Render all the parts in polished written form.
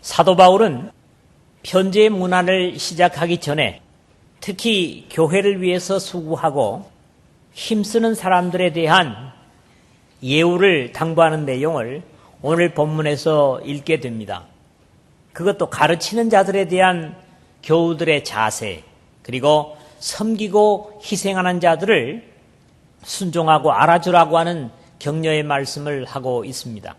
사도 바울은 편지의 문안을 시작하기 전에 특히 교회를 위해서 수고하고 힘쓰는 사람들에 대한 예우를 당부하는 내용을 오늘 본문에서 읽게 됩니다. 그것도 가르치는 자들에 대한 교우들의 자세, 그리고 섬기고 희생하는 자들을 순종하고 알아주라고 하는 격려의 말씀을 하고 있습니다.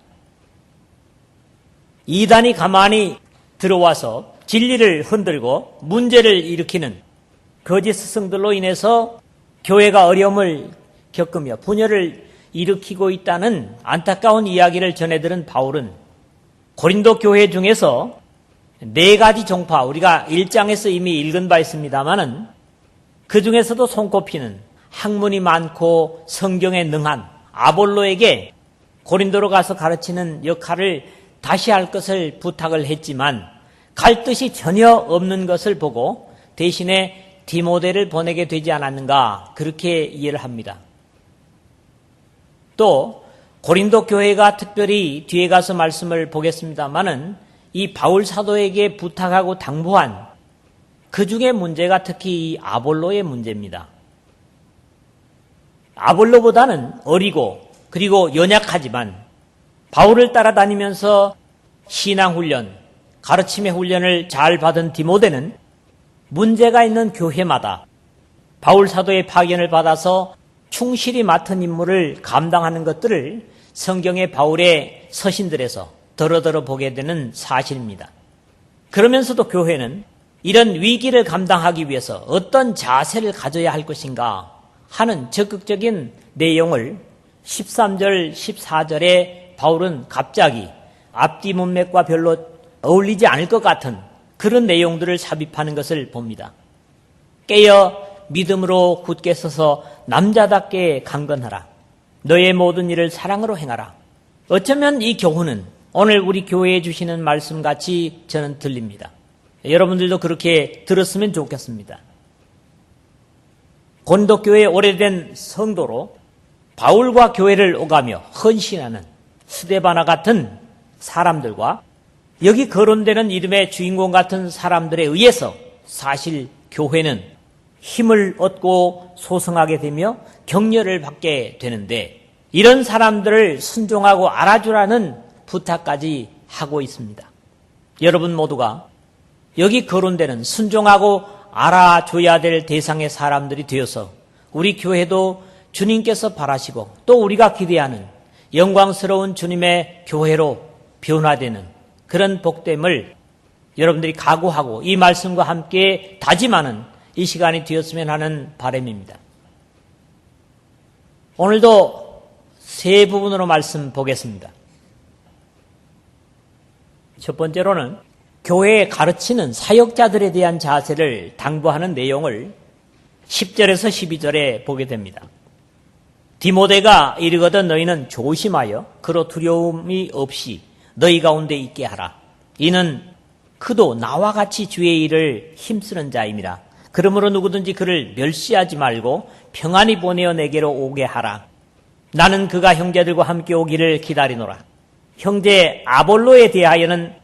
이단이 가만히 들어와서 진리를 흔들고 문제를 일으키는 거짓 스승들로 인해서 교회가 어려움을 겪으며 분열을 일으키고 있다는 안타까운 이야기를 전해들은 바울은 고린도 교회 중에서 4가지 종파, 우리가 1장에서 이미 읽은 바 있습니다마는 그 중에서도 손꼽히는 학문이 많고 성경에 능한 아볼로에게 고린도로 가서 가르치는 역할을 다시 할 것을 부탁을 했지만 갈 뜻이 전혀 없는 것을 보고 대신에 디모데를 보내게 되지 않았는가, 그렇게 이해를 합니다. 또 고린도 교회가 특별히 뒤에 가서 말씀을 보겠습니다마는 이 바울 사도에게 부탁하고 당부한 그 중에 문제가 특히 아볼로의 문제입니다. 아볼로보다는 어리고 그리고 연약하지만 바울을 따라다니면서 신앙훈련, 가르침의 훈련을 잘 받은 디모데는 문제가 있는 교회마다 바울 사도의 파견을 받아서 충실히 맡은 임무를 감당하는 것들을 성경의 바울의 서신들에서 더러더러 보게 되는 사실입니다. 그러면서도 교회는 이런 위기를 감당하기 위해서 어떤 자세를 가져야 할 것인가 하는 적극적인 내용을 13절, 14절에 바울은 갑자기 앞뒤 문맥과 별로 어울리지 않을 것 같은 그런 내용들을 삽입하는 것을 봅니다. 깨어 믿음으로 굳게 서서 남자답게 강건하라. 너의 모든 일을 사랑으로 행하라. 어쩌면 이 교훈은 오늘 우리 교회에 주시는 말씀같이 저는 들립니다. 여러분들도 그렇게 들었으면 좋겠습니다. 고린도 교회의 오래된 성도로 바울과 교회를 오가며 헌신하는 스데바나 같은 사람들과 여기 거론되는 이름의 주인공 같은 사람들에 의해서 사실 교회는 힘을 얻고 소성하게 되며 격려를 받게 되는데 이런 사람들을 순종하고 알아주라는 부탁까지 하고 있습니다. 여러분 모두가 여기 거론되는 순종하고 알아줘야 될 대상의 사람들이 되어서 우리 교회도 주님께서 바라시고 또 우리가 기대하는 영광스러운 주님의 교회로 변화되는 그런 복됨을 여러분들이 각오하고 이 말씀과 함께 다짐하는 이 시간이 되었으면 하는 바람입니다. 오늘도 세 부분으로 말씀 보겠습니다. 첫 번째로는 교회에 가르치는 사역자들에 대한 자세를 당부하는 내용을 10절에서 12절에 보게 됩니다. 디모데가 이르거든 너희는 조심하여 그로 두려움이 없이 너희 가운데 있게 하라. 이는 그도 나와 같이 주의 일을 힘쓰는 자임이라. 그러므로 누구든지 그를 멸시하지 말고 평안히 보내어 내게로 오게 하라. 나는 그가 형제들과 함께 오기를 기다리노라. 형제 아볼로에 대하여는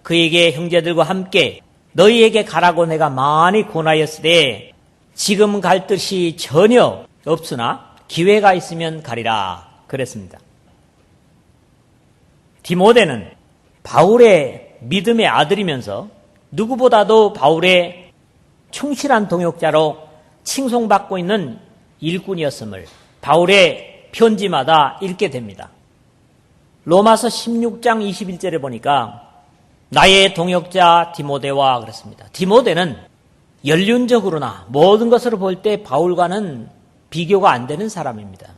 그에게 형제들과 함께 너희에게 가라고 내가 많이 권하였으되 지금 갈 뜻이 전혀 없으나 기회가 있으면 가리라 그랬습니다. 디모데는 바울의 믿음의 아들이면서 누구보다도 바울의 충실한 동역자로 칭송받고 있는 일꾼이었음을 바울의 편지마다 읽게 됩니다. 로마서 16장 21절에 보니까 나의 동역자 디모데와 그랬습니다. 디모데는 연륜적으로나 모든 것으로 볼 때 바울과는 비교가 안 되는 사람입니다.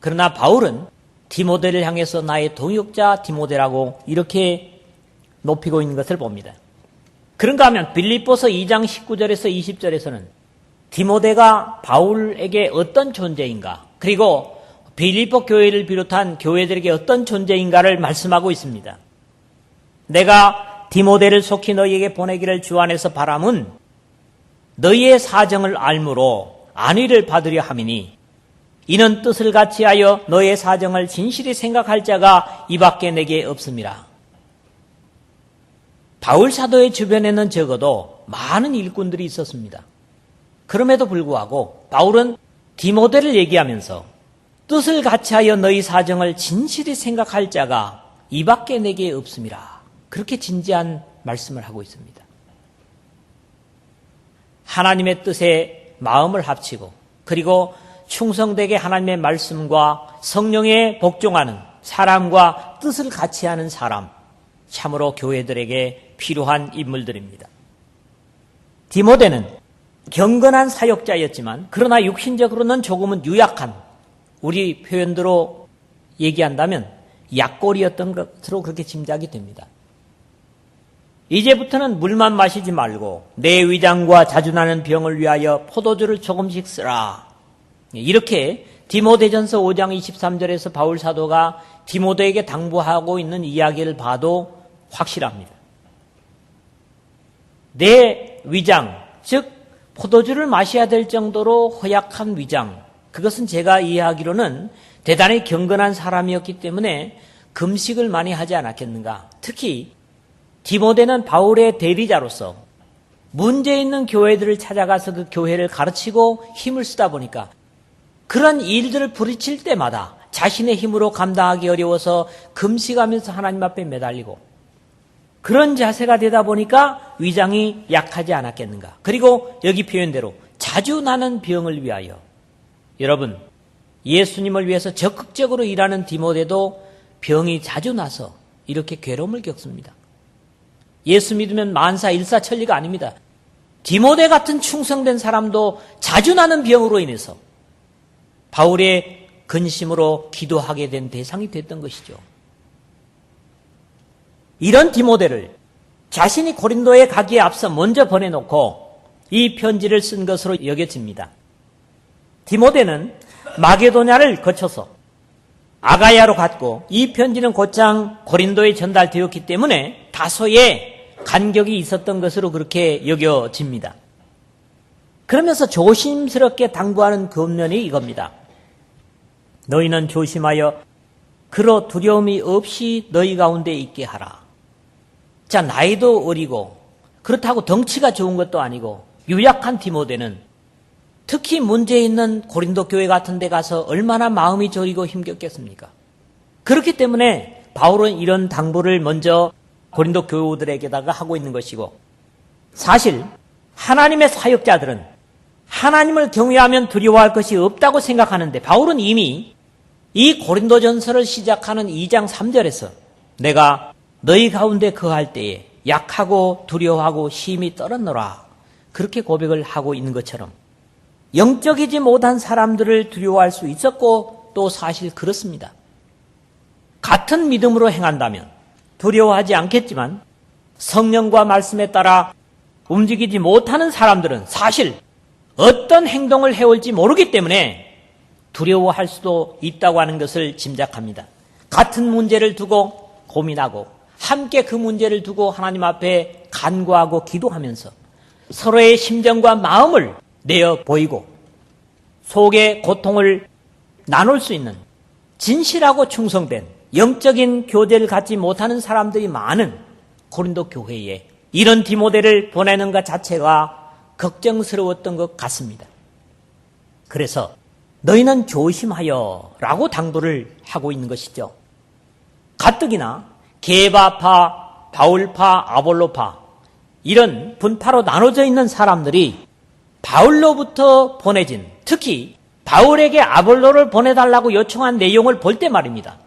그러나 바울은 디모데를 향해서 나의 동역자 디모데라고 이렇게 높이고 있는 것을 봅니다. 그런가 하면 빌립보서 2장 19절에서 20절에서는 디모데가 바울에게 어떤 존재인가, 그리고 빌립보 교회를 비롯한 교회들에게 어떤 존재인가를 말씀하고 있습니다. 내가 디모데를 속히 너희에게 보내기를 주 안에서 바람은 너희의 사정을 알므로 안위를 받으려 함이니 이는 뜻을 같이하여 너의 사정을 진실히 생각할 자가 이 밖에 내게 없음이라. 바울 사도의 주변에는 적어도 많은 일꾼들이 있었습니다. 그럼에도 불구하고 바울은 디모데를 얘기하면서 뜻을 같이하여 너희 사정을 진실히 생각할 자가 이밖에 내게 없음이라. 그렇게 진지한 말씀을 하고 있습니다. 하나님의 뜻에 마음을 합치고 그리고 충성되게 하나님의 말씀과 성령에 복종하는 사람과 뜻을 같이 하는 사람, 참으로 교회들에게 필요한 인물들입니다. 디모데는 경건한 사역자였지만 그러나 육신적으로는 조금은 유약한, 우리 표현대로 얘기한다면 약골이었던 것으로 그렇게 짐작이 됩니다. 이제부터는 물만 마시지 말고 내 위장과 자주 나는 병을 위하여 포도주를 조금씩 쓰라. 이렇게 디모데전서 5장 23절에서 바울 사도가 디모데에게 당부하고 있는 이야기를 봐도 확실합니다. 내 위장, 즉 포도주를 마셔야 될 정도로 허약한 위장, 그것은 제가 이해하기로는 대단히 경건한 사람이었기 때문에 금식을 많이 하지 않았겠는가. 특히 디모데는 바울의 대리자로서 문제 있는 교회들을 찾아가서 그 교회를 가르치고 힘을 쓰다 보니까 그런 일들을 부딪힐 때마다 자신의 힘으로 감당하기 어려워서 금식하면서 하나님 앞에 매달리고 그런 자세가 되다 보니까 위장이 약하지 않았겠는가. 그리고 여기 표현대로 자주 나는 병을 위하여. 여러분, 예수님을 위해서 적극적으로 일하는 디모데도 병이 자주 나서 이렇게 괴로움을 겪습니다. 예수 믿으면 만사 일사천리가 아닙니다. 디모데 같은 충성된 사람도 자주 나는 병으로 인해서 바울의 근심으로 기도하게 된 대상이 됐던 것이죠. 이런 디모데를 자신이 고린도에 가기에 앞서 먼저 보내놓고 이 편지를 쓴 것으로 여겨집니다. 디모데는 마게도냐를 거쳐서 아가야로 갔고 이 편지는 곧장 고린도에 전달되었기 때문에 다소의 간격이 있었던 것으로 그렇게 여겨집니다. 그러면서 조심스럽게 당부하는 겉면이 이겁니다. 너희는 조심하여 그로 두려움이 없이 너희 가운데 있게 하라. 자, 나이도 어리고 그렇다고 덩치가 좋은 것도 아니고 유약한 디모데는 특히 문제 있는 고린도 교회 같은 데 가서 얼마나 마음이 저리고 힘겹겠습니까? 그렇기 때문에 바울은 이런 당부를 먼저 고린도 교우들에게다가 하고 있는 것이고, 사실 하나님의 사역자들은 하나님을 경외하면 두려워할 것이 없다고 생각하는데 바울은 이미 이 고린도전서를 시작하는 2장 3절에서 내가 너희 가운데 거할 때에 약하고 두려워하고 심히 떨었노라, 그렇게 고백을 하고 있는 것처럼 영적이지 못한 사람들을 두려워할 수 있었고 또 사실 그렇습니다. 같은 믿음으로 행한다면 두려워하지 않겠지만 성령과 말씀에 따라 움직이지 못하는 사람들은 사실 어떤 행동을 해올지 모르기 때문에 두려워할 수도 있다고 하는 것을 짐작합니다. 같은 문제를 두고 고민하고 함께 그 문제를 두고 하나님 앞에 간구하고 기도하면서 서로의 심정과 마음을 내어 보이고 속의 고통을 나눌 수 있는 진실하고 충성된 영적인 교제를 갖지 못하는 사람들이 많은 고린도 교회에 이런 디모데를 보내는 것 자체가 걱정스러웠던 것 같습니다. 그래서 너희는 조심하여 라고 당부를 하고 있는 것이죠. 가뜩이나 게바파, 바울파, 아볼로파 이런 분파로 나눠져 있는 사람들이 바울로부터 보내진, 특히 바울에게 아볼로를 보내달라고 요청한 내용을 볼 때 말입니다.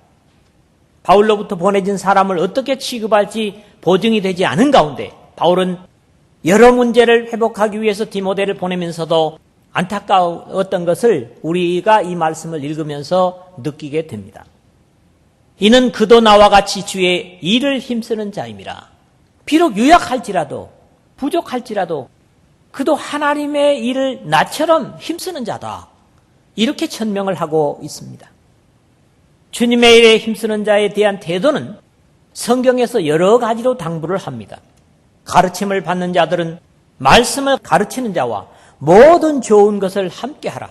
바울로부터 보내진 사람을 어떻게 취급할지 보증이 되지 않은 가운데 바울은 여러 문제를 회복하기 위해서 디모데를 보내면서도 안타까웠던 것을 우리가 이 말씀을 읽으면서 느끼게 됩니다. 이는 그도 나와 같이 주의 일을 힘쓰는 자임이라. 비록 유약할지라도 부족할지라도 그도 하나님의 일을 나처럼 힘쓰는 자다. 이렇게 천명을 하고 있습니다. 주님의 일에 힘쓰는 자에 대한 태도는 성경에서 여러 가지로 당부를 합니다. 가르침을 받는 자들은 말씀을 가르치는 자와 모든 좋은 것을 함께 하라.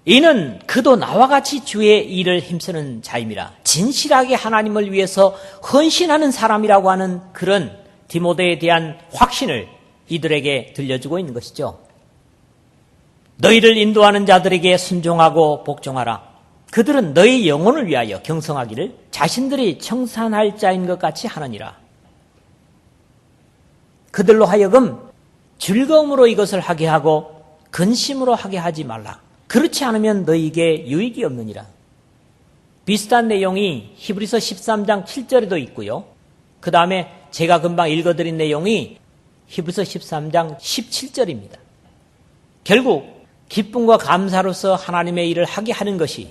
이는 그도 나와 같이 주의 일을 힘쓰는 자임이라. 진실하게 하나님을 위해서 헌신하는 사람이라고 하는 그런 디모데에 대한 확신을 이들에게 들려주고 있는 것이죠. 너희를 인도하는 자들에게 순종하고 복종하라. 그들은 너희 영혼을 위하여 경성하기를 자신들이 청산할 자인 것 같이 하느니라. 그들로 하여금 즐거움으로 이것을 하게 하고 근심으로 하게 하지 말라. 그렇지 않으면 너희에게 유익이 없느니라. 비슷한 내용이 히브리서 13장 7절에도 있고요. 그 다음에 제가 금방 읽어드린 내용이 히브리서 13장 17절입니다. 결국 기쁨과 감사로서 하나님의 일을 하게 하는 것이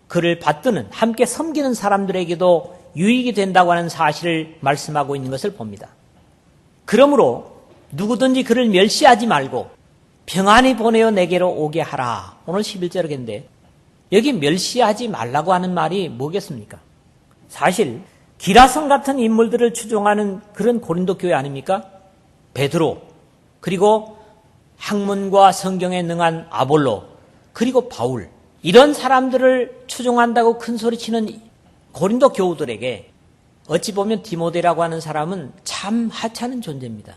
그를 받드는 함께 섬기는 사람들에게도 유익이 된다고 하는 사실을 말씀하고 있는 것을 봅니다. 그러므로 누구든지 그를 멸시하지 말고 평안히 보내어 내게로 오게 하라. 오늘 11절이겠는데 여기 멸시하지 말라고 하는 말이 뭐겠습니까? 사실 기라성 같은 인물들을 추종하는 그런 고린도 교회 아닙니까? 베드로, 그리고 학문과 성경에 능한 아볼로, 그리고 바울, 이런 사람들을 추종한다고 큰 소리치는 고린도 교우들에게 어찌 보면 디모데라고 하는 사람은 참 하찮은 존재입니다.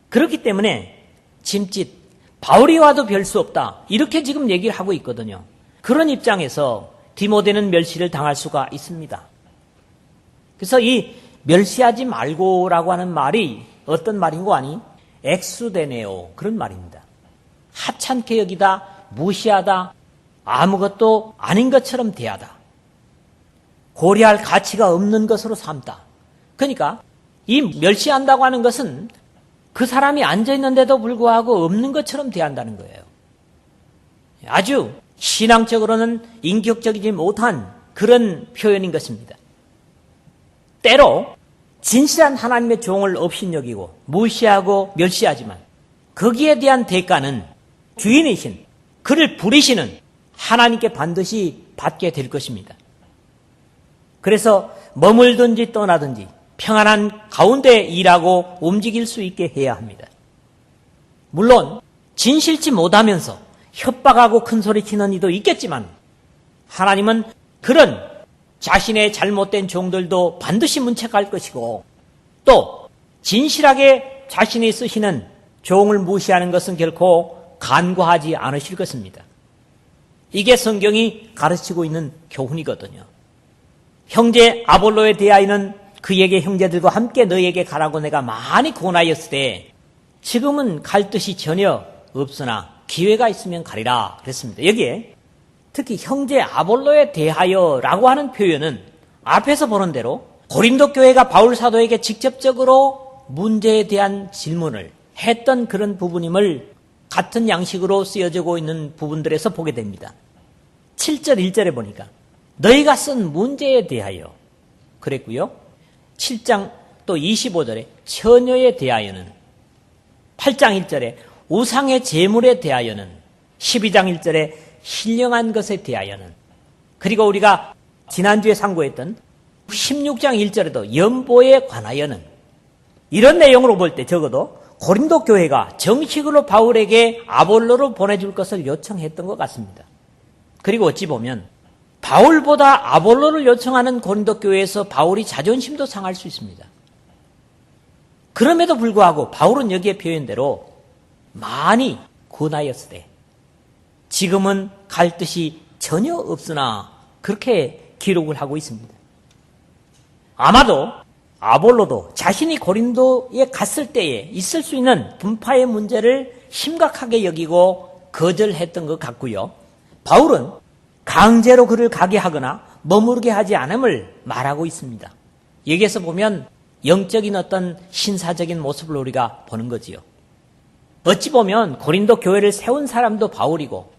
그렇기 때문에 짐짓, 바울이 와도 별 수 없다, 이렇게 지금 얘기를 하고 있거든요. 그런 입장에서 디모데는 멸시를 당할 수가 있습니다. 그래서 이 멸시하지 말고라고 하는 말이 어떤 말인 거 아니? 엑수데네오, 그런 말입니다. 하찮게 여기다, 무시하다, 아무것도 아닌 것처럼 대하다, 고려할 가치가 없는 것으로 삼다. 그러니까 이 멸시한다고 하는 것은 그 사람이 앉아있는데도 불구하고 없는 것처럼 대한다는 거예요. 아주 신앙적으로는 인격적이지 못한 그런 표현인 것입니다. 때로 진실한 하나님의 종을 업신여기고 무시하고 멸시하지만 거기에 대한 대가는 주인이신, 그를 부리시는 하나님께 반드시 받게 될 것입니다. 그래서 머물든지 떠나든지 평안한 가운데 일하고 움직일 수 있게 해야 합니다. 물론 진실치 못하면서 협박하고 큰소리치는 이도 있겠지만 하나님은 그런 자신의 잘못된 종들도 반드시 문책할 것이고, 또 진실하게 자신이 쓰시는 종을 무시하는 것은 결코 간과하지 않으실 것입니다. 이게 성경이 가르치고 있는 교훈이거든요. 형제 아볼로에 대하여는 그에게 형제들과 함께 너희에게 가라고 내가 많이 권하였을 때 지금은 갈 뜻이 전혀 없으나 기회가 있으면 가리라 그랬습니다. 여기에 특히 형제 아볼로에 대하여라고 하는 표현은 앞에서 보는 대로 고린도 교회가 바울 사도에게 직접적으로 문제에 대한 질문을 했던 그런 부분임을 같은 양식으로 쓰여지고 있는 부분들에서 보게 됩니다. 7절 1절에 보니까 너희가 쓴 문제에 대하여 그랬고요. 7장 또 25절에 처녀에 대하여는, 8장 1절에 우상의 제물에 대하여는, 12장 1절에 신령한 것에 대하여는, 그리고 우리가 지난주에 상고했던 16장 1절에도 연보에 관하여는, 이런 내용으로 볼 때 적어도 고린도 교회가 정식으로 바울에게 아볼로를 보내줄 것을 요청했던 것 같습니다. 그리고 어찌 보면 바울보다 아볼로를 요청하는 고린도 교회에서 바울이 자존심도 상할 수 있습니다. 그럼에도 불구하고 바울은 여기에 표현대로 많이 권하였으되 지금은 갈 뜻이 전혀 없으나 그렇게 기록을 하고 있습니다. 아마도 아볼로도 자신이 고린도에 갔을 때에 있을 수 있는 분파의 문제를 심각하게 여기고 거절했던 것 같고요. 바울은 강제로 그를 가게 하거나 머무르게 하지 않음을 말하고 있습니다. 여기에서 보면 영적인 어떤 신사적인 모습을 우리가 보는 거지요. 어찌 보면 고린도 교회를 세운 사람도 바울이고,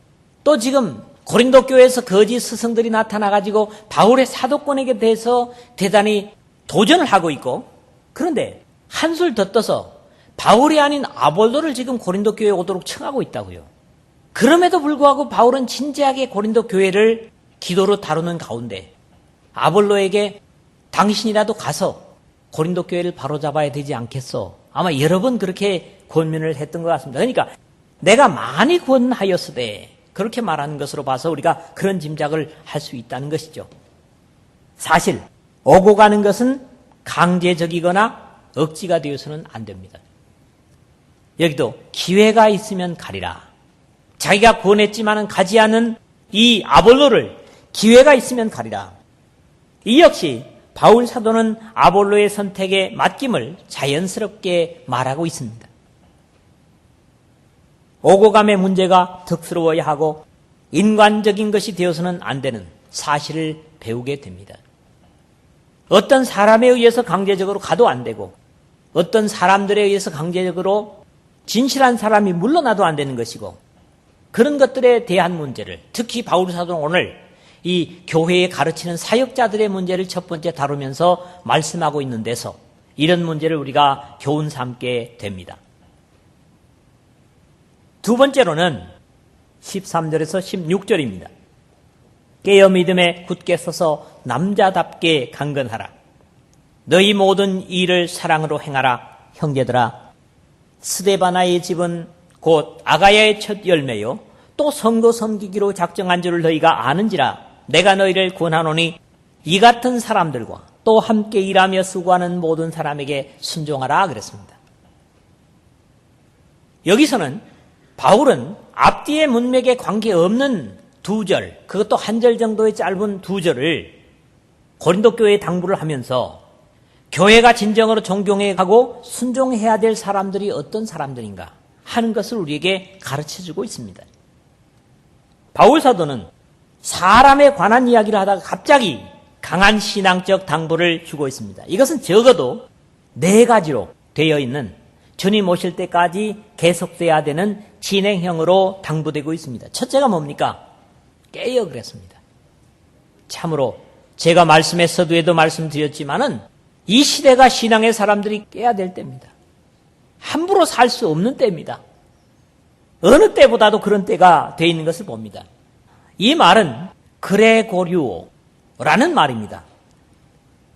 또 지금 고린도 교회에서 거짓 스승들이 나타나가지고 바울의 사도권에 대해서 대단히 도전을 하고 있고, 그런데 한술 더 떠서 바울이 아닌 아볼로를 지금 고린도 교회에 오도록 청하고 있다고요. 그럼에도 불구하고 바울은 진지하게 고린도 교회를 기도로 다루는 가운데 아볼로에게 당신이라도 가서 고린도 교회를 바로잡아야 되지 않겠소? 아마 여러 번 그렇게 권면을 했던 것 같습니다. 그러니까 내가 많이 권하였으되 그렇게 말하는 것으로 봐서 우리가 그런 짐작을 할 수 있다는 것이죠. 사실 오고 가는 것은 강제적이거나 억지가 되어서는 안 됩니다. 여기도 기회가 있으면 가리라. 자기가 권했지만은 가지 않은 이 아볼로를 기회가 있으면 가리라. 이 역시 바울 사도는 아볼로의 선택에 맡김을 자연스럽게 말하고 있습니다. 오고 감의 문제가 덕스러워야 하고 인간적인 것이 되어서는 안 되는 사실을 배우게 됩니다. 어떤 사람에 의해서 강제적으로 가도 안 되고 어떤 사람들에 의해서 강제적으로 진실한 사람이 물러나도 안 되는 것이고 그런 것들에 대한 문제를 특히 바울 사도는 오늘 이 교회에 가르치는 사역자들의 문제를 첫 번째 다루면서 말씀하고 있는 데서 이런 문제를 우리가 교훈 삼게 됩니다. 두 번째로는 13절에서 16절입니다. 깨어 믿음에 굳게 서서 남자답게 강건하라. 너희 모든 일을 사랑으로 행하라. 형제들아, 스데바나의 집은 곧 아가야의 첫 열매요 또 성도 섬기기로 작정한 줄을 너희가 아는지라. 내가 너희를 권하노니 이 같은 사람들과 또 함께 일하며 수고하는 모든 사람에게 순종하라 그랬습니다. 여기서는 바울은 앞뒤의 문맥에 관계없는 두 절, 그것도 한 절 정도의 짧은 두 절을 고린도 교회에 당부를 하면서 교회가 진정으로 존경해가고 순종해야 될 사람들이 어떤 사람들인가 하는 것을 우리에게 가르쳐주고 있습니다. 바울 사도는 사람에 관한 이야기를 하다가 갑자기 강한 신앙적 당부를 주고 있습니다. 이것은 적어도 4가지로 되어 있는 주님 오실 때까지 계속돼야 되는 진행형으로 당부되고 있습니다. 첫째가 뭡니까? 깨어 그랬습니다. 참으로 제가 말씀의 서두에도 말씀드렸지만은 이 시대가 신앙의 사람들이 깨야 될 때입니다. 함부로 살 수 없는 때입니다. 어느 때보다도 그런 때가 되어 있는 것을 봅니다. 이 말은 그레고리오라는 말입니다.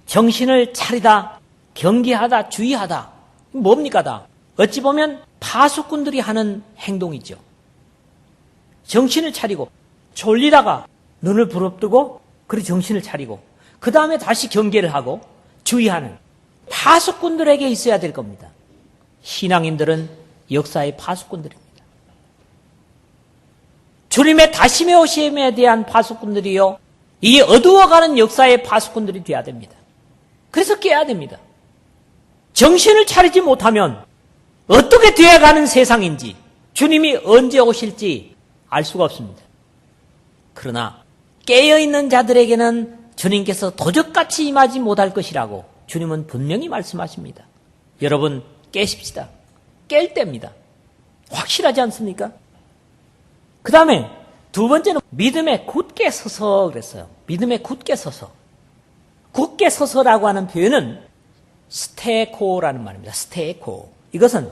정신을 차리다, 경계하다, 주의하다. 뭡니까 다? 어찌 보면 파수꾼들이 하는 행동이죠. 정신을 차리고 졸리다가 눈을 부릅뜨고 그리고 정신을 차리고 그 다음에 다시 경계를 하고 주의하는 파수꾼들에게 있어야 될 겁니다. 신앙인들은 역사의 파수꾼들입니다. 주님의 다시의 오심에 대한 파수꾼들이요, 이 어두워가는 역사의 파수꾼들이 되어야 됩니다. 그래서 깨야 됩니다. 정신을 차리지 못하면 어떻게 되어가는 세상인지, 주님이 언제 오실지 알 수가 없습니다. 그러나 깨어있는 자들에게는 주님께서 도적같이 임하지 못할 것이라고 주님은 분명히 말씀하십니다. 여러분 깨십시다. 깰 때입니다. 확실하지 않습니까? 그 다음에 두 번째는 믿음에 굳게 서서 그랬어요. 믿음에 굳게 서서. 굳게 서서라고 하는 표현은 스테코라는 말입니다. 스테코. 이것은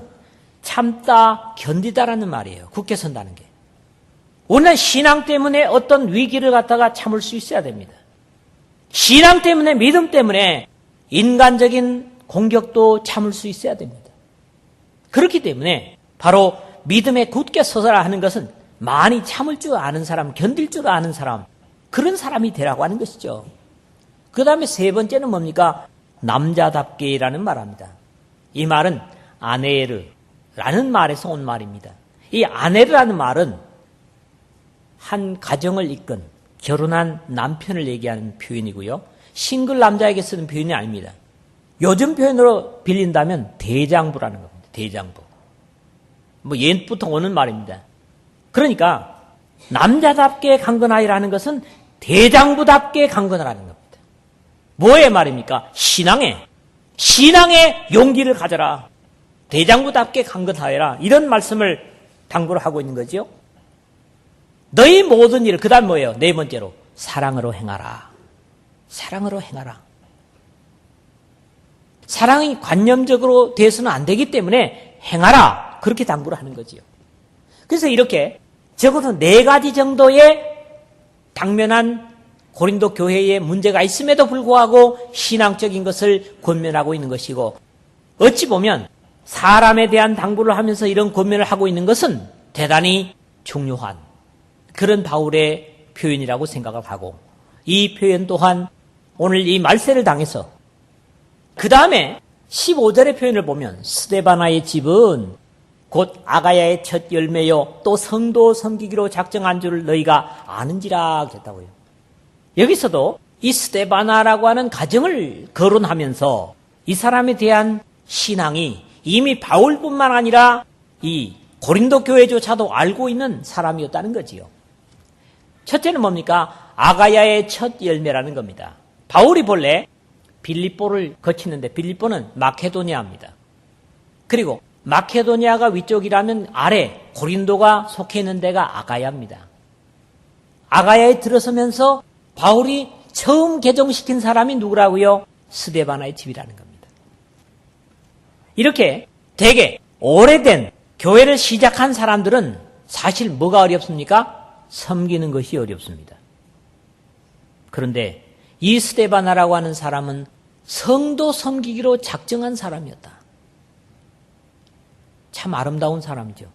참다, 견디다라는 말이에요. 굳게 선다는 게. 우리는 신앙 때문에 어떤 위기를 갖다가 참을 수 있어야 됩니다. 신앙 때문에, 믿음 때문에 인간적인 공격도 참을 수 있어야 됩니다. 그렇기 때문에 바로 믿음에 굳게 서서라 하는 것은 많이 참을 줄 아는 사람, 견딜 줄 아는 사람, 그런 사람이 되라고 하는 것이죠. 그 다음에 세 번째는 뭡니까? 남자답게라는 말합니다. 이 말은 아네르라는 말에서 온 말입니다. 이 아네르라는 말은 한 가정을 이끈 결혼한 남편을 얘기하는 표현이고요. 싱글 남자에게 쓰는 표현이 아닙니다. 요즘 표현으로 빌린다면 대장부라는 겁니다. 대장부. 옛부터 오는 말입니다. 그러니까 남자답게 강건하리라는 것은 대장부답게 강건하라는 겁니다. 뭐의 말입니까? 신앙의 용기를 가져라. 대장부답게 강건하여라. 이런 말씀을 당부를 하고 있는 거죠. 너희 모든 일을, 그 다음 뭐예요? 네 번째로 사랑으로 행하라. 사랑으로 행하라. 사랑이 관념적으로 돼서는 안 되기 때문에 행하라. 그렇게 당부를 하는 거지요. 그래서 이렇게 적어도 4가지 정도의 당면한 고린도 교회에 문제가 있음에도 불구하고 신앙적인 것을 권면하고 있는 것이고, 어찌 보면 사람에 대한 당부를 하면서 이런 권면을 하고 있는 것은 대단히 중요한, 그런 바울의 표현이라고 생각을 하고, 이 표현 또한 오늘 이 말세를 당해서 그 다음에 15절의 표현을 보면 스데바나의 집은 곧 아가야의 첫 열매요 또 성도 섬기기로 작정한 줄을 너희가 아는지라 그랬다고요. 여기서도 이 스데바나라고 하는 가정을 거론하면서 이 사람에 대한 신앙이 이미 바울뿐만 아니라 이 고린도 교회조차도 알고 있는 사람이었다는 거지요. 첫째는 뭡니까? 아가야의 첫 열매라는 겁니다. 바울이 본래 빌립보를 거치는데 빌립보는 마케도니아입니다. 그리고 마케도니아가 위쪽이라면 아래 고린도가 속해 있는 데가 아가야입니다. 아가야에 들어서면서 바울이 처음 개종시킨 사람이 누구라고요? 스데바나의 집이라는 겁니다. 이렇게 되게 오래된 교회를 시작한 사람들은 사실 뭐가 어렵습니까? 섬기는 것이 어렵습니다. 그런데 이 스데바나라고 하는 사람은 성도 섬기기로 작정한 사람이었다. 참 아름다운 사람이죠.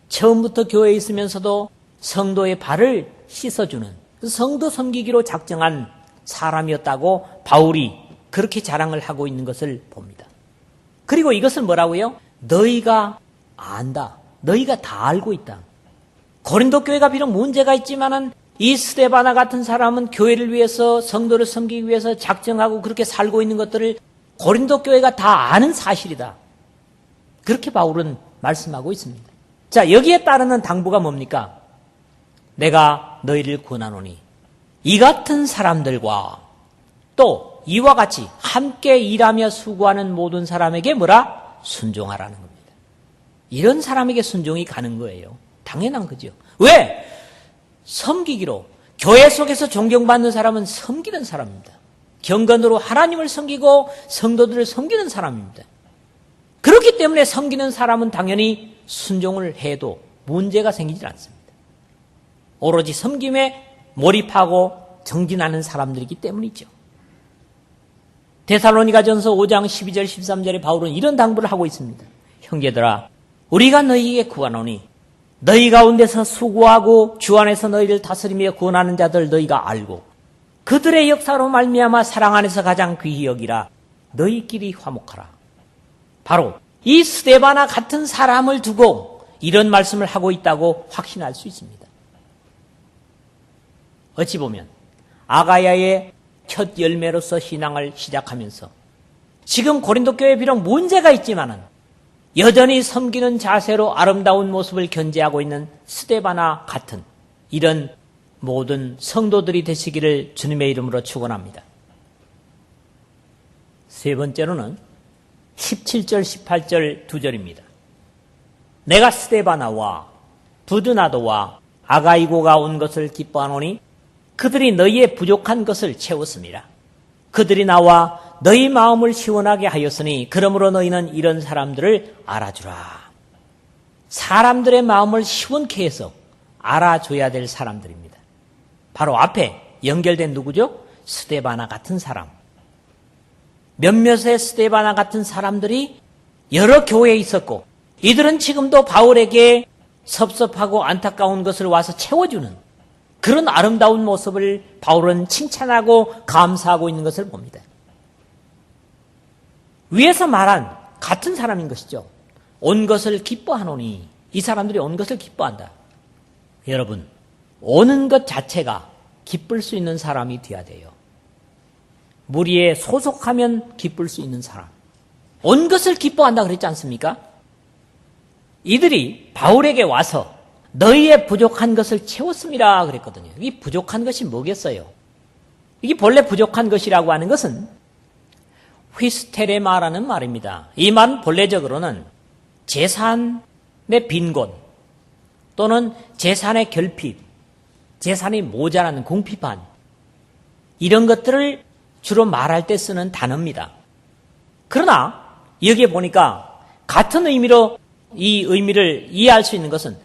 처음부터 교회에 있으면서도 성도의 발을 씻어주는 성도 섬기기로 작정한 사람이었다고 바울이 그렇게 자랑을 하고 있는 것을 봅니다. 그리고 이것을 뭐라고요? 너희가 안다. 너희가 다 알고 있다. 고린도 교회가 비록 문제가 있지만은 이 스데바나 같은 사람은 교회를 위해서 성도를 섬기기 위해서 작정하고 그렇게 살고 있는 것들을 고린도 교회가 다 아는 사실이다. 그렇게 바울은 말씀하고 있습니다. 자, 여기에 따르는 당부가 뭡니까? 내가 너희를 권하노니 이 같은 사람들과 또 이와 같이 함께 일하며 수고하는 모든 사람에게 뭐라? 순종하라는 겁니다. 이런 사람에게 순종이 가는 거예요. 당연한 거죠. 왜? 섬기기로. 교회 속에서 존경받는 사람은 섬기는 사람입니다. 경건으로 하나님을 섬기고 성도들을 섬기는 사람입니다. 그렇기 때문에 섬기는 사람은 당연히 순종을 해도 문제가 생기지 않습니다. 오로지 섬김에 몰입하고 정진하는 사람들이기 때문이죠. 데살로니가전서 5장 12절 13절에 바울은 이런 당부를 하고 있습니다. 형제들아 우리가 너희에게 구하노니 너희 가운데서 수고하고 주 안에서 너희를 다스리며 구원하는 자들 너희가 알고 그들의 역사로 말미암아 사랑 안에서 가장 귀히 여기라. 너희끼리 화목하라. 바로 이 스데바나 같은 사람을 두고 이런 말씀을 하고 있다고 확신할 수 있습니다. 어찌 보면 아가야의 첫 열매로서 신앙을 시작하면서 지금 고린도 교회에 비록 문제가 있지만은 여전히 섬기는 자세로 아름다운 모습을 견지하고 있는 스데바나 같은 이런 모든 성도들이 되시기를 주님의 이름으로 축원합니다. 세 번째로는 17절 18절 두 절입니다. 내가 스데바나와 부드나도와 아가이고가 온 것을 기뻐하노니 그들이 너희의 부족한 것을 채웠습니다. 그들이 나와 너희 마음을 시원하게 하였으니 그러므로 너희는 이런 사람들을 알아주라. 사람들의 마음을 시원케 해서 알아줘야 될 사람들입니다. 바로 앞에 연결된 누구죠? 스데바나 같은 사람. 몇몇의 스데바나 같은 사람들이 여러 교회에 있었고 이들은 지금도 바울에게 섭섭하고 안타까운 것을 와서 채워주는 그런 아름다운 모습을 바울은 칭찬하고 감사하고 있는 것을 봅니다. 위에서 말한 같은 사람인 것이죠. 온 것을 기뻐하노니 이 사람들이 온 것을 기뻐한다. 여러분, 오는 것 자체가 기쁠 수 있는 사람이 되어야 돼요. 무리에 소속하면 기쁠 수 있는 사람. 온 것을 기뻐한다 그랬지 않습니까? 이들이 바울에게 와서 너희의 부족한 것을 채웠습니다 그랬거든요. 이 부족한 것이 뭐겠어요? 이게 본래 부족한 것이라고 하는 것은 휘스테레마라는 말입니다. 이 말은 본래적으로는 재산의 빈곤 또는 재산의 결핍, 재산이 모자라는 궁핍한 이런 것들을 주로 말할 때 쓰는 단어입니다. 그러나 여기에 보니까 같은 의미로 이 의미를 이해할 수 있는 것은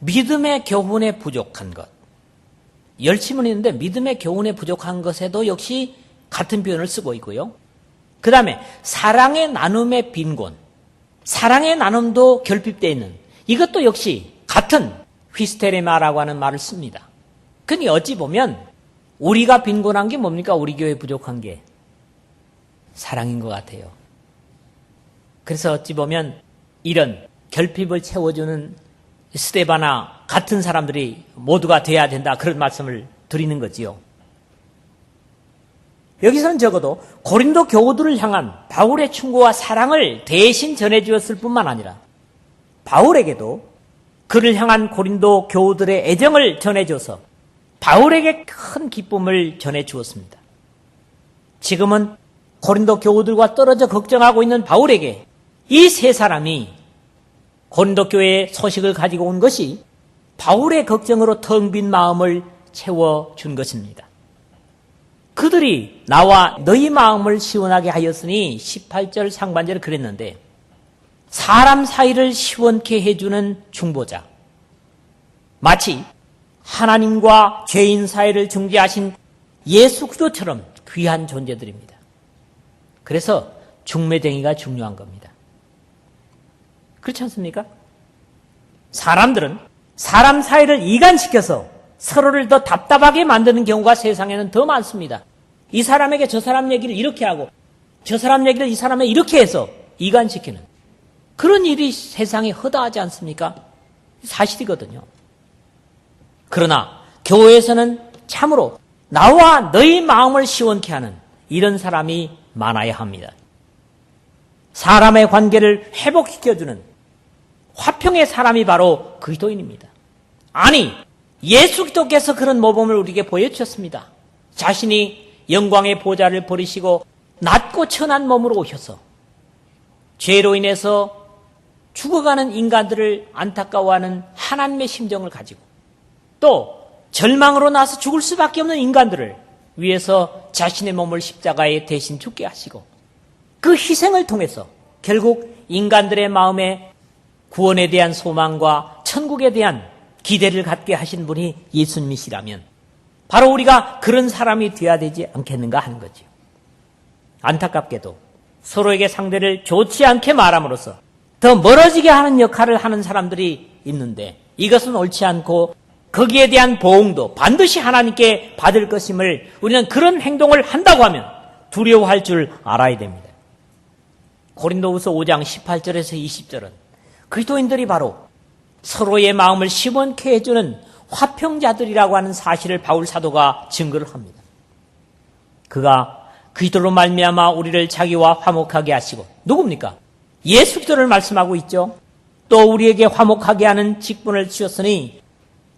믿음의 교훈에 부족한 것. 열심은 있는데 믿음의 교훈에 부족한 것에도 역시 같은 표현을 쓰고 있고요. 그 다음에 사랑의 나눔의 빈곤. 사랑의 나눔도 결핍되어 있는 이것도 역시 같은 휘스테레마라고 하는 말을 씁니다. 그러니 어찌 보면 우리가 빈곤한 게 뭡니까? 우리 교회 부족한 게 사랑인 것 같아요. 그래서 어찌 보면 이런 결핍을 채워주는 스데바나 같은 사람들이 모두가 돼야 된다, 그런 말씀을 드리는 거지요. 여기서는 적어도 고린도 교우들을 향한 바울의 충고와 사랑을 대신 전해주었을 뿐만 아니라 바울에게도 그를 향한 고린도 교우들의 애정을 전해줘서 바울에게 큰 기쁨을 전해주었습니다. 지금은 고린도 교우들과 떨어져 걱정하고 있는 바울에게 이 세 사람이 고린도 교회의 소식을 가지고 온 것이 바울의 걱정으로 텅 빈 마음을 채워준 것입니다. 그들이 나와 너희 마음을 시원하게 하였으니 18절 상반절에 그랬는데, 사람 사이를 시원케 해주는 중보자, 마치 하나님과 죄인 사이를 중재하신 예수 그리스도처럼 귀한 존재들입니다. 그래서 중매쟁이가 중요한 겁니다. 그렇지 않습니까? 사람들은 사람 사이를 이간시켜서 서로를 더 답답하게 만드는 경우가 세상에는 더 많습니다. 이 사람에게 저 사람 얘기를 이렇게 하고 저 사람 얘기를 이 사람에 이렇게 해서 이간시키는 그런 일이 세상에 허다하지 않습니까? 사실이거든요. 그러나 교회에서는 참으로 나와 너희 마음을 시원케 하는 이런 사람이 많아야 합니다. 사람의 관계를 회복시켜주는 화평의 사람이 바로 그리스도인입니다. 아니, 예수 그리스도께서 그런 모범을 우리에게 보여주셨습니다. 자신이 영광의 보좌를 버리시고 낮고 천한 몸으로 오셔서 죄로 인해서 죽어가는 인간들을 안타까워하는 하나님의 심정을 가지고 또 절망으로 나서 죽을 수밖에 없는 인간들을 위해서 자신의 몸을 십자가에 대신 죽게 하시고 그 희생을 통해서 결국 인간들의 마음에 구원에 대한 소망과 천국에 대한 기대를 갖게 하신 분이 예수님이시라면 바로 우리가 그런 사람이 되어야 되지 않겠는가 하는 거죠. 안타깝게도 서로에게 상대를 좋지 않게 말함으로써 더 멀어지게 하는 역할을 하는 사람들이 있는데 이것은 옳지 않고 거기에 대한 보응도 반드시 하나님께 받을 것임을 우리는 그런 행동을 한다고 하면 두려워할 줄 알아야 됩니다. 고린도후서 5장 18절에서 20절은 그리스도인들이 바로 서로의 마음을 시원케 해주는 화평자들이라고 하는 사실을 바울 사도가 증거를 합니다. 그가 그리스도로 말미암아 우리를 자기와 화목하게 하시고 누굽니까? 예수 그리스도를 말씀하고 있죠. 또 우리에게 화목하게 하는 직분을 주셨으니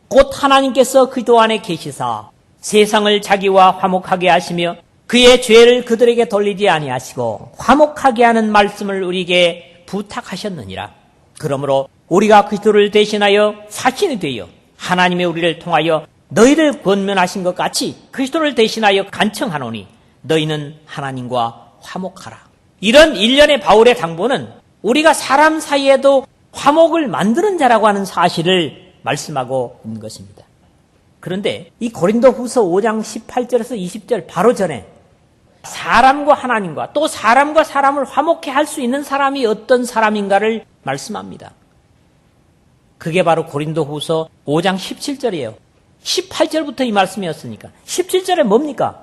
곧 하나님께서 그리스도 안에 계시사 세상을 자기와 화목하게 하시며 그의 죄를 그들에게 돌리지 아니하시고 화목하게 하는 말씀을 우리에게 부탁하셨느니라. 그러므로 우리가 그리스도를 대신하여 사신이 되어 하나님의 우리를 통하여 너희를 권면하신 것 같이 그리스도를 대신하여 간청하노니 너희는 하나님과 화목하라. 이런 일련의 바울의 당부는 우리가 사람 사이에도 화목을 만드는 자라고 하는 사실을 말씀하고 있는 것입니다. 그런데 이 고린도후서 5장 18절에서 20절 바로 전에 사람과 하나님과 또 사람과 사람을 화목케 할 수 있는 사람이 어떤 사람인가를 말씀합니다. 그게 바로 고린도후서 5장 17절이에요. 18절부터 이 말씀이었으니까 17절에 뭡니까?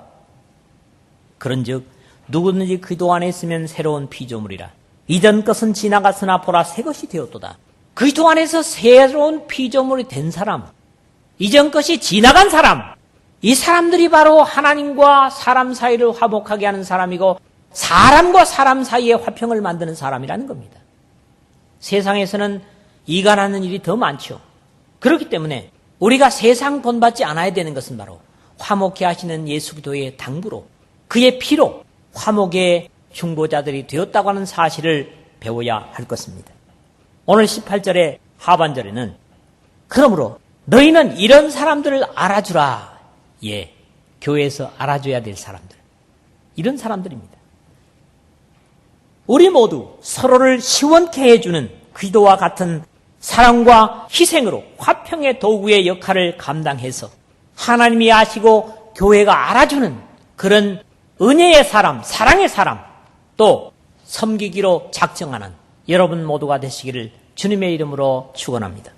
그런즉 누구든지 그리스도 안에 있으면 새로운 피조물이라. 이전 것은 지나갔으나 보라 새 것이 되었도다. 그리스도 안에서 새로운 피조물이 된 사람, 이전 것이 지나간 사람, 이 사람들이 바로 하나님과 사람 사이를 화목하게 하는 사람이고 사람과 사람 사이에 화평을 만드는 사람이라는 겁니다. 세상에서는 이간하는 일이 더 많죠. 그렇기 때문에 우리가 세상 본받지 않아야 되는 것은 바로 화목케 하시는 예수 그리스도의 당부로 그의 피로 화목의 중보자들이 되었다고 하는 사실을 배워야 할 것입니다. 오늘 18절의 하반절에는 그러므로 너희는 이런 사람들을 알아주라. 예, 교회에서 알아줘야 될 사람들. 이런 사람들입니다. 우리 모두 서로를 시원케 해주는 그리스도와 같은 사랑과 희생으로 화평의 도구의 역할을 감당해서 하나님이 아시고 교회가 알아주는 그런 은혜의 사람, 사랑의 사람, 또 섬기기로 작정하는 여러분 모두가 되시기를 주님의 이름으로 축원합니다.